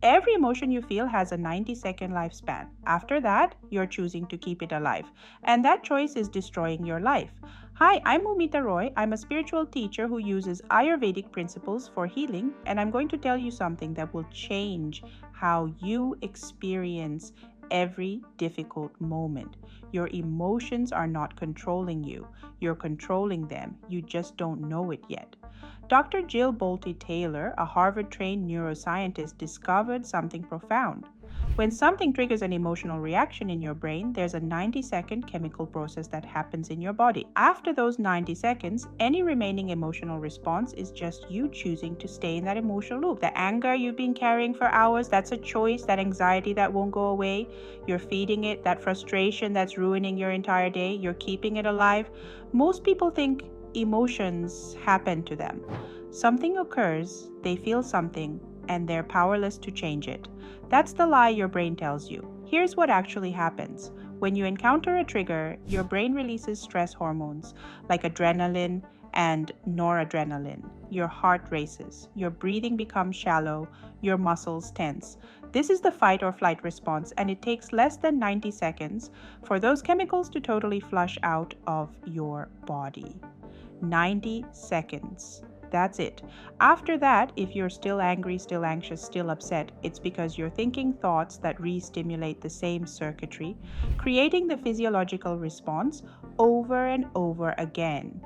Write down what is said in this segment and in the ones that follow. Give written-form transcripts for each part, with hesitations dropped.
Every emotion you feel has a 90-second lifespan. After that, you're choosing to keep it alive. And that choice is destroying your life. Hi, I'm Moumita Roy. I'm a spiritual teacher who uses Ayurvedic principles for healing, and I'm going to tell you something that will change how you experience every difficult moment. Your emotions are not controlling you. You're controlling them. You just don't know it yet. Dr. Jill Bolte Taylor, a Harvard-trained neuroscientist, discovered something profound. When something triggers an emotional reaction in your brain, there's a 90-second chemical process that happens in your body. After those 90 seconds, any remaining emotional response is just you choosing to stay in that emotional loop. The anger you've been carrying for hours, that's a choice. That anxiety that won't go away, you're feeding it. That frustration that's ruining your entire day, you're keeping it alive. Most people think emotions happen to them. Something occurs, they feel something, and they're powerless to change it. That's the lie your brain tells you. Here's what actually happens. When you encounter a trigger, your brain releases stress hormones like adrenaline and noradrenaline. Your heart races, your breathing becomes shallow, your muscles tense. This is the fight or flight response, and it takes less than 90 seconds for those chemicals to totally flush out of your body. 90 seconds. That's it. After that, if you're still angry, still anxious, still upset, it's because you're thinking thoughts that re-stimulate the same circuitry, creating the physiological response over and over again.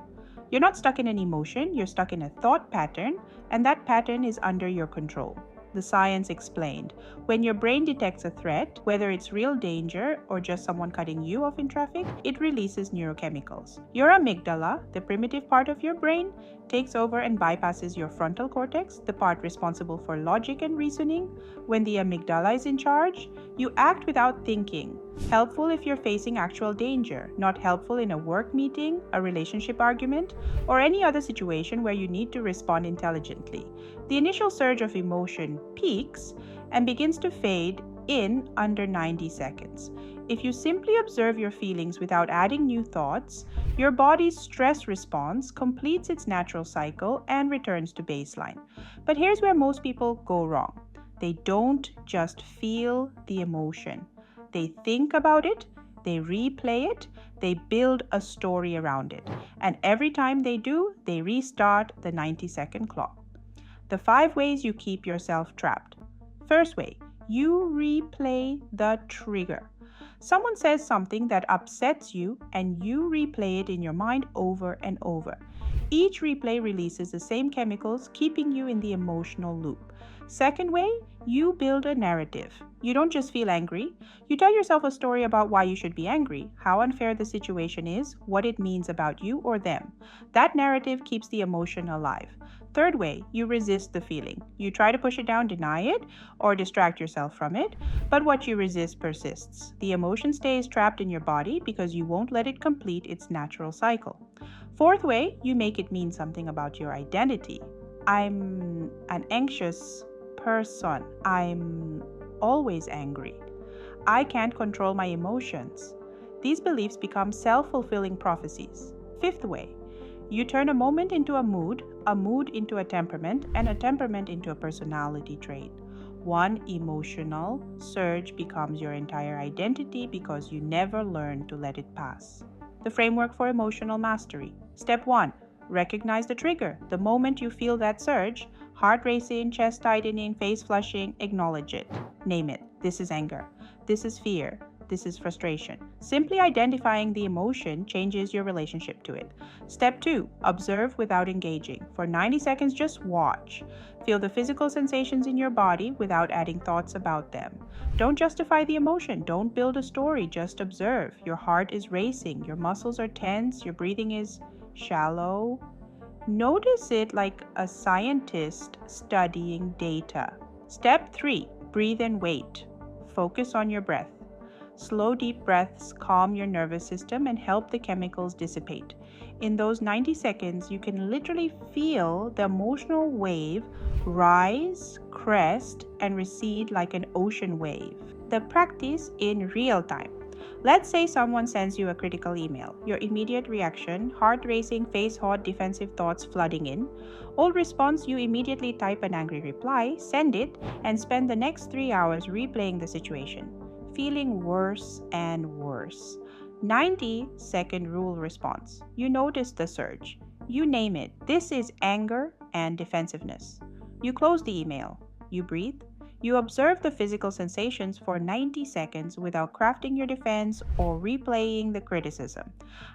You're not stuck in an emotion, you're stuck in a thought pattern, and that pattern is under your control. The science explained. When your brain detects a threat, whether it's real danger or just someone cutting you off in traffic, it releases neurochemicals. Your amygdala, the primitive part of your brain, takes over and bypasses your frontal cortex, the part responsible for logic and reasoning. When the amygdala is in charge, you act without thinking. Helpful if you're facing actual danger, not helpful in a work meeting, a relationship argument, or any other situation where you need to respond intelligently. The initial surge of emotion peaks and begins to fade in under 90 seconds. If you simply observe your feelings without adding new thoughts, your body's stress response completes its natural cycle and returns to baseline. But here's where most people go wrong. They don't just feel the emotion. They think about it, they replay it, they build a story around it. And every time they do, they restart the 90-second clock. The 5 ways you keep yourself trapped. First way, you replay the trigger. Someone says something that upsets you and you replay it in your mind over and over. Each replay releases the same chemicals, keeping you in the emotional loop. Second way, you build a narrative. You don't just feel angry. You tell yourself a story about why you should be angry, how unfair the situation is, what it means about you or them. That narrative keeps the emotion alive. Third way, you resist the feeling. You try to push it down, deny it, or distract yourself from it, but what you resist persists. The emotion stays trapped in your body because you won't let it complete its natural cycle. Fourth way, you make it mean something about your identity. I'm an anxious person. I'm always angry. I can't control my emotions. These beliefs become self-fulfilling prophecies. Fifth way, you turn a moment into a mood into a temperament, and a temperament into a personality trait. One emotional surge becomes your entire identity because you never learn to let it pass. The framework for emotional mastery. Step 1. Recognize the trigger. The moment you feel that surge, heart racing, chest tightening, face flushing, acknowledge it. Name it. This is anger. This is fear. This is frustration. Simply identifying the emotion changes your relationship to it. Step 2. Observe without engaging. For 90 seconds, just watch. Feel the physical sensations in your body without adding thoughts about them. Don't justify the emotion. Don't build a story. Just observe. Your heart is racing. Your muscles are tense. Your breathing is shallow. Notice it like a scientist studying data. Step 3. Breathe and wait. Focus on your breath. Slow, deep breaths calm your nervous system and help the chemicals dissipate. In those 90 seconds, you can literally feel the emotional wave rise, crest, and recede like an ocean wave. The practice in real time. Let's say someone sends you a critical email. Your immediate reaction, heart racing, face hot, defensive thoughts flooding in. Old response, you immediately type an angry reply, send it, and spend the next 3 hours replaying the situation, feeling worse and worse. 90-second rule response. You notice the surge. You name it. This is anger and defensiveness. You close the email. You breathe. You observe the physical sensations for 90 seconds without crafting your defense or replaying the criticism.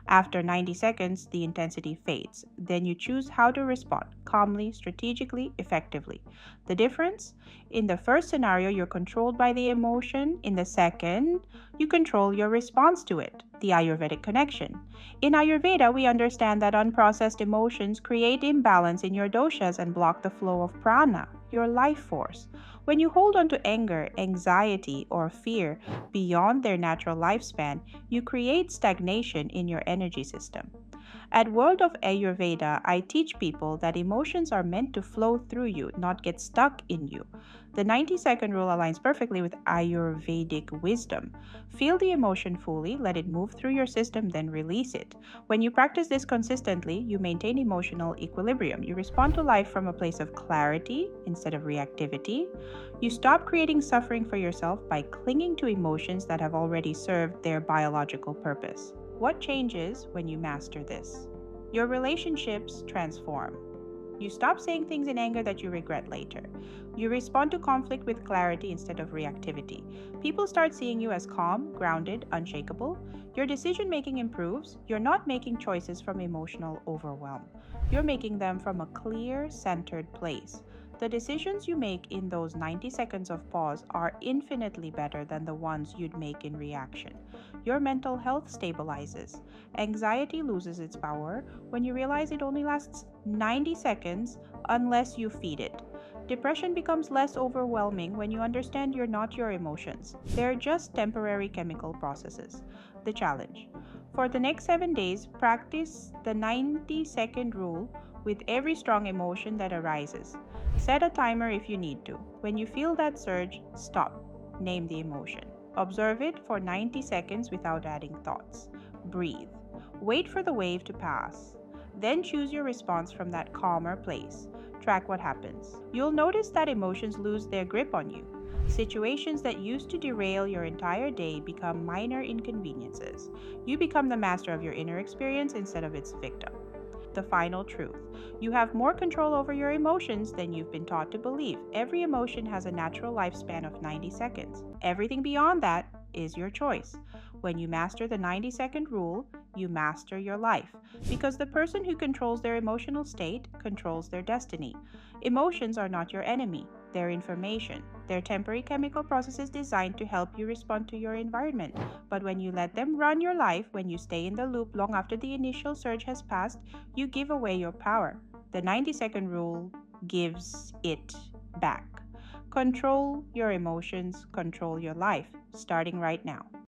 After 90 seconds, the intensity fades. Then you choose how to respond calmly, strategically, effectively. The difference? In the first scenario, you're controlled by the emotion. In the second, you control your response to it. The Ayurvedic connection. In Ayurveda, we understand that unprocessed emotions create imbalance in your doshas and block the flow of prana, your life force. When you hold on to anger, anxiety, or fear beyond their natural lifespan, you create stagnation in your energy system. At World of Ayurveda, I teach people that emotions are meant to flow through you, not get stuck in you. The 90-second rule aligns perfectly with Ayurvedic wisdom. Feel the emotion fully, let it move through your system, then release it. When you practice this consistently, you maintain emotional equilibrium. You respond to life from a place of clarity instead of reactivity. You stop creating suffering for yourself by clinging to emotions that have already served their biological purpose. What changes when you master this? Your relationships transform. You stop saying things in anger that you regret later. You respond to conflict with clarity instead of reactivity. People start seeing you as calm, grounded, unshakable. Your decision making improves. You're not making choices from emotional overwhelm. You're making them from a clear, centered place. The decisions you make in those 90 seconds of pause are infinitely better than the ones you'd make in reaction. Your mental health stabilizes. Anxiety loses its power when you realize it only lasts 90 seconds unless you feed it. Depression becomes less overwhelming when you understand you're not your emotions. They're just temporary chemical processes. The challenge. For the next 7 days, practice the 90-second rule with every strong emotion that arises. Set a timer if you need to. When you feel that surge, stop. Name the emotion. Observe it for 90 seconds without adding thoughts. Breathe. Wait for the wave to pass. Then choose your response from that calmer place. Track what happens. You'll notice that emotions lose their grip on you. Situations that used to derail your entire day become minor inconveniences. You become the master of your inner experience instead of its victim. The final truth. You have more control over your emotions than you've been taught to believe. Every emotion has a natural lifespan of 90 seconds. Everything beyond that is your choice. When you master the 90-second rule, you master your life. Because the person who controls their emotional state controls their destiny. Emotions are not your enemy, they're information. They're temporary chemical processes designed to help you respond to your environment. But when you let them run your life, when you stay in the loop long after the initial surge has passed, you give away your power. The 90-second rule gives it back. Control your emotions, control your life, starting right now.